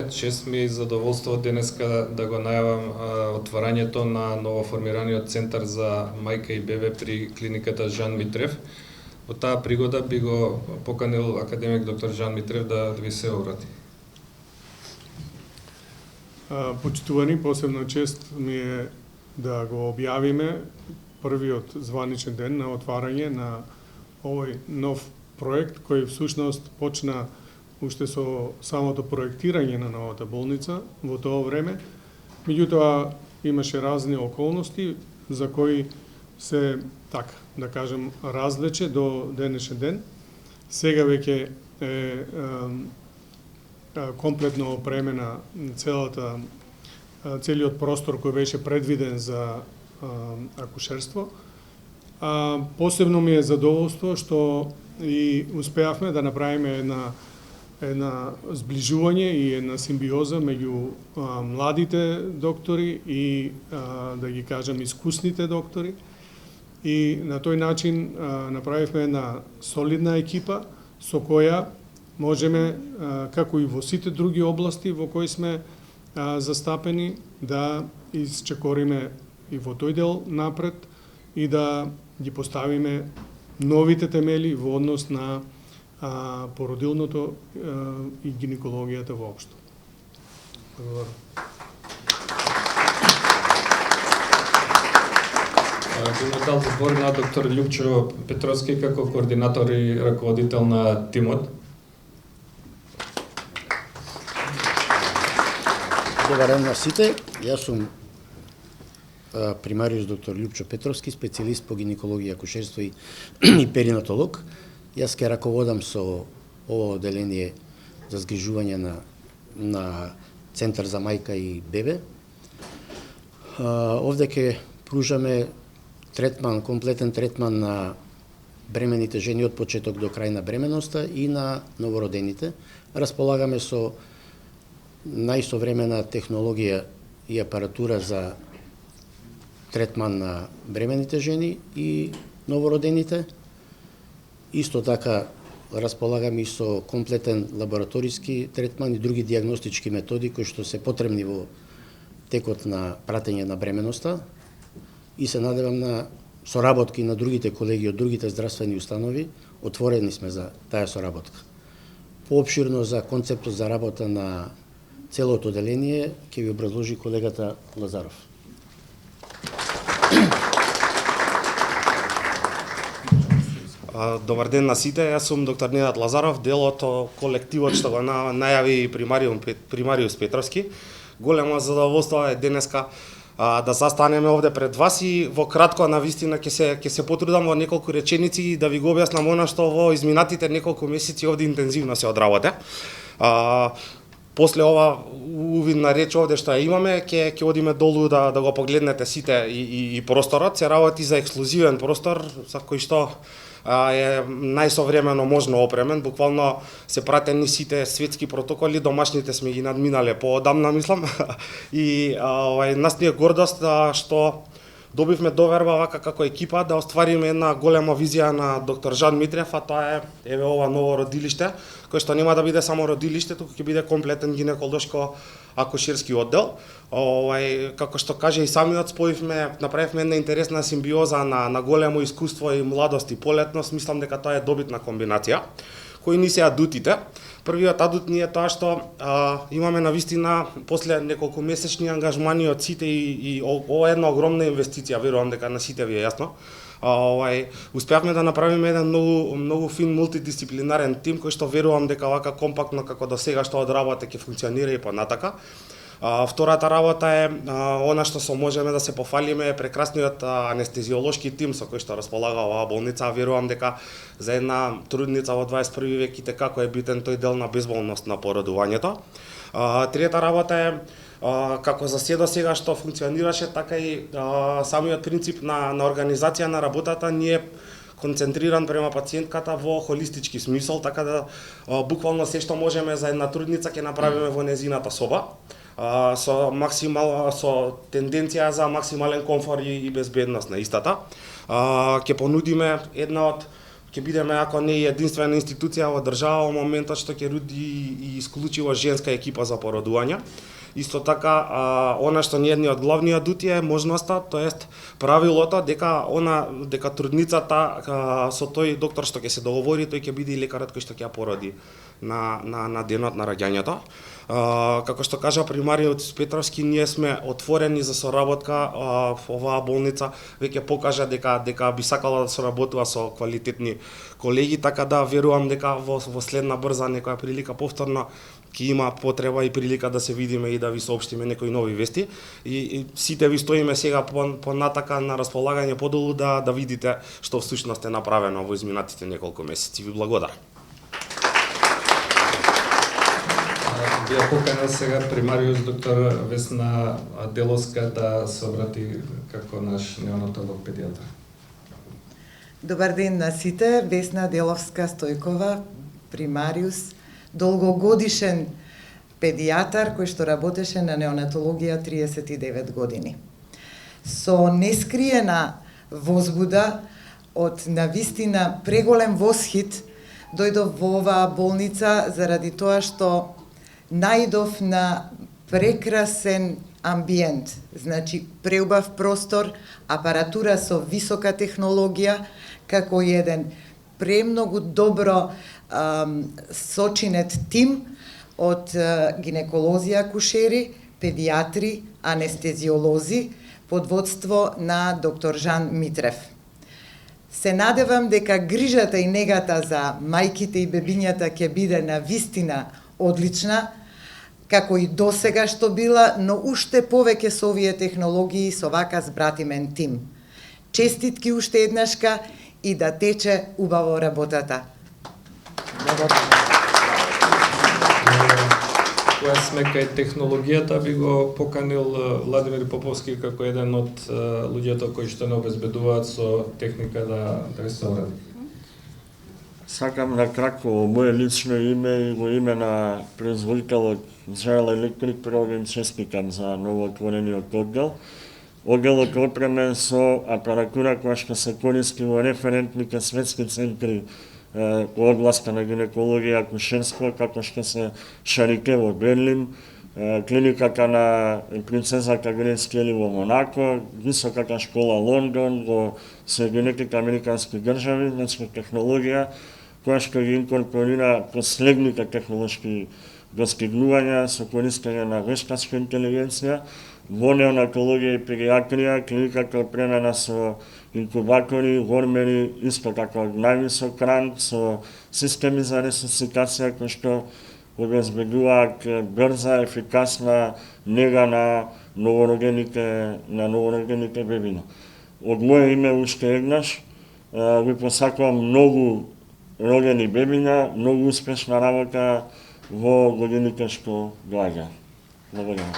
чест ми е задоволство денеска да го најавам отварањето на новоформираниот центар за мајка и бебе при клиниката Жан Митрев. Во таа пригода би го поканил академик доктор Жан Митрев да ви се обрати. Почитувани, посебна чест ми е да го објавиме првиот званичен ден на отварање на овој нов проект кој всушност почна уште со самото проектирање на новата болница во тоа време. Меѓутоа имаше разни околности за кои се, така да кажем, развлече до денешен ден. Сега веќе е комплетно опремена целиот простор кој беше предвиден за акушерство. Посебно ми е задоволство што и успеавме да направиме една зближување и една симбиоза меѓу младите доктори и, да ги кажам, искусните доктори. И на тој начин направивме една солидна екипа со која можеме, како и во сите други области во кои сме застапени, да исчекориме и во тој дел напред и да ги поставиме новите темели во однос на породилното и гинекологијата воопшто. Благодарам. Би дал збор на доктор Љупчо Петровски како координатор и раководител на тимот. Добар ден на сите. Јас сум примариус доктор Љупчо Петровски, специјалист по гинекологија, акушерство и перинатолог. Јас ке раководам со ово одделение за згрижување на Центар за мајка и бебе. Овде ке пружаме третман, комплетен третман на бремените жени од почеток до крај на бременоста и на новородените. Располагаме со најсовремена технологија и апаратура за третман на бремените жени и новородените. Исто така располагаме и со комплетен лабораториски третман и други дијагностички методи кои што се потребни во текот на пратење на бременоста и се надевам на соработки на другите колеги од другите здравствени установи. Отворени сме за таа соработка. Поопширно за концептот за работа на целото одделение ќе ви образложи колегата Лазаров. Добар ден на сите, јас сум доктор Ненад Лазаров, дел од колективот што го најави примариус Петровски. Големо задоволство е денеска да застанеме овде пред вас и во кратко навистина ќе се потрудам во неколку реченици да ви го објаснам она што во изминатите неколку месеци овде интензивно се одработе. После ова увидна реч овде што ја имаме, ќе одиме долу да го погледнете сите и просторот. Се работи за ексклузивен простор за кој што е најсовремено можно опремен, буквално се пратени сите светски протоколи, домашните сме ги надминале поодамна, мислам. И нас ни е гордост што добивме доверба вака како екипа да оствариме една голема визија на доктор Жан Митрев, а тоа е ова ново родилиште, кој што нема да биде само родилиште, туку ќе биде комплетен гинеколошко акушерски оддел. Како што каже и самиот, направивме една интересна симбиоза на големо искуство и младост и полетност. Мислам дека тоа е добитна комбинација. Кои ни се адутите? Првиот адут ни е тоа што имаме навистина после неколку месечни ангажмани од сите и ова е една огромна инвестиција, верувам дека на сите ви е јасно. Успеавме да направиме еден многу фин мултидисциплинарен тим кој што верувам дека вака компактно како до сега што одработе ќе функционира и понатака. Втората работа е она што можеме да се пофалиме е прекрасниот анестезиолошки тим со кој што располага оваа болница. Верувам дека за една трудница во 21 век и како е битен тој дел на безболност на породувањето. Трета работа е како за се до сега што функционираше, така и самиот принцип на организација на работата ни е концентриран према пациентката во холистички смисол, така да буквално се што можеме за една трудница ќе направиме во незината соба. Со тенденција за максимален комфор и безбедност на истата. Ќе понудиме една од ќе бидеме, ако не единствена институција во држава во моментот што ќе роди и исклучиво женска екипа за породување. Исто така, она што ни е едни од главни адути е можноста, тоест правилото дека трудницата со тој доктор што ќе се договори, тој ќе биде и лекарот кој што ќе ја породи на денот на раѓањето. Како што кажа примариот Петровски, ние сме отворени за соработка. Оваа болница веќе покажа дека би сакала да соработува со квалитетни колеги, така да верувам дека во следна брза некоја прилика повторно ќе има потреба и прилика да се видиме и да ви соопштиме некои нови вести. И сите ви стоиме сега понатака на располагање подолу да видите што всушност е направено во изминатите неколку месеци. Ви благодарам. Ја поканил сега примариус доктор Весна Деловска да се обрати како наш неонатолог педијатар. Добар ден на сите, Весна Деловска Стојкова, примариус, долгогодишен педијатар кој што работеше на неонатологија 39 години. Со нескриена возбуда од навистина преголем восхит дојдов во оваа болница заради тоа што најдов на прекрасен амбиент, значи преубав простор, апаратура со висока технологија, како еден премногу добро сочинет тим од гинеколози, акушери, педиатри, анестезиолози под водство на доктор Жан Митрев. Се надевам дека грижата и негата за мајките и бебињата ќе биде на вистина одлична, како и досега што била, но уште повеќе со овие технологии, со вака збратимен тим. Честитки уште еднашка и да тече убаво работата. Кога сме кај технологијата, би го поканил Владимир Поповски како еден од луѓето кои што не обезбедуваат со техника да ви се обради. Сакам на кратко моје лично име и во име на производителот General Electric прво им честитам за новоотворениот оддел. Одделот е опремен со апаратура која што се користи во референтните светски центри во областа на гинекологија, акушерство, како што се Шарике во Берлин, клиниката на принцезата Грецкели во Монако, високата школа Лондон во Соединетите Американски држави, значи технологија која што ги инкорпорира последните технолошки достигнувања со користење на вештачка интелигенција во неонатологија и педиатрија. Клиниката опремена со инкубатори, гормери, исто така од највисок ранг, со системи за ресусцитација кои што обезбедуваат брза, ефикасна нега на новородените бебиња. Од моје име уште еднаш ви посакувам многу родени бебиња, многу успешна работа во годините што доаѓа. Благодарам.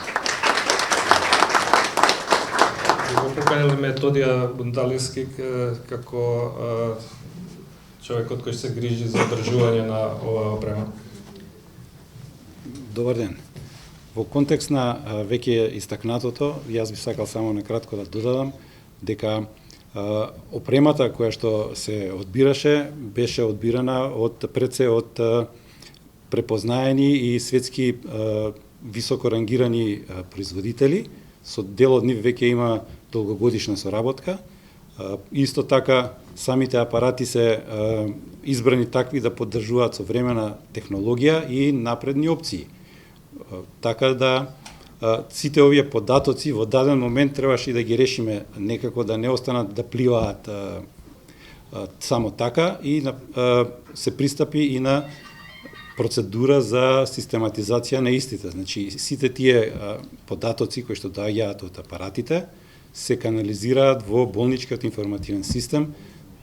Го поканил Методија Бундалевски како човекот кој се грижи за одржување на оваа опрема. Добар ден. Во контекст на веќе истакнатото, јас би сакал само накратко да додадам дека опремата која што се одбираше беше одбирана пред се од препознаени и светски високо рангирани производители. Со дел од нив веќе има долгогодишна соработка. Исто така, самите апарати се избрани такви да поддржуваат современа технологија и напредни опции. Така да сите овие податоци во даден момент требаше и да ги решиме некако да не останат да пливаат само така и се пристапи и на процедура за систематизација на истите. Значи, сите тие податоци кои што доаѓаат од апаратите се канализираат во болничкиот информативен систем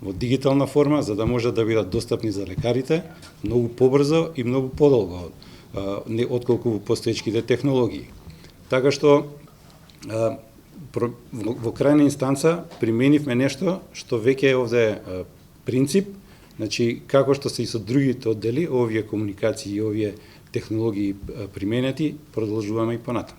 во дигитална форма, за да можат да бидат достапни за лекарите многу побрзо и многу подолго отколку во постоечките технологии. Така што во крајна инстанца применивме нешто што веќе е овде принцип. Значи, како што се и со другите оддели, овие комуникации и овие технологии применети, продолжуваме и понатаму.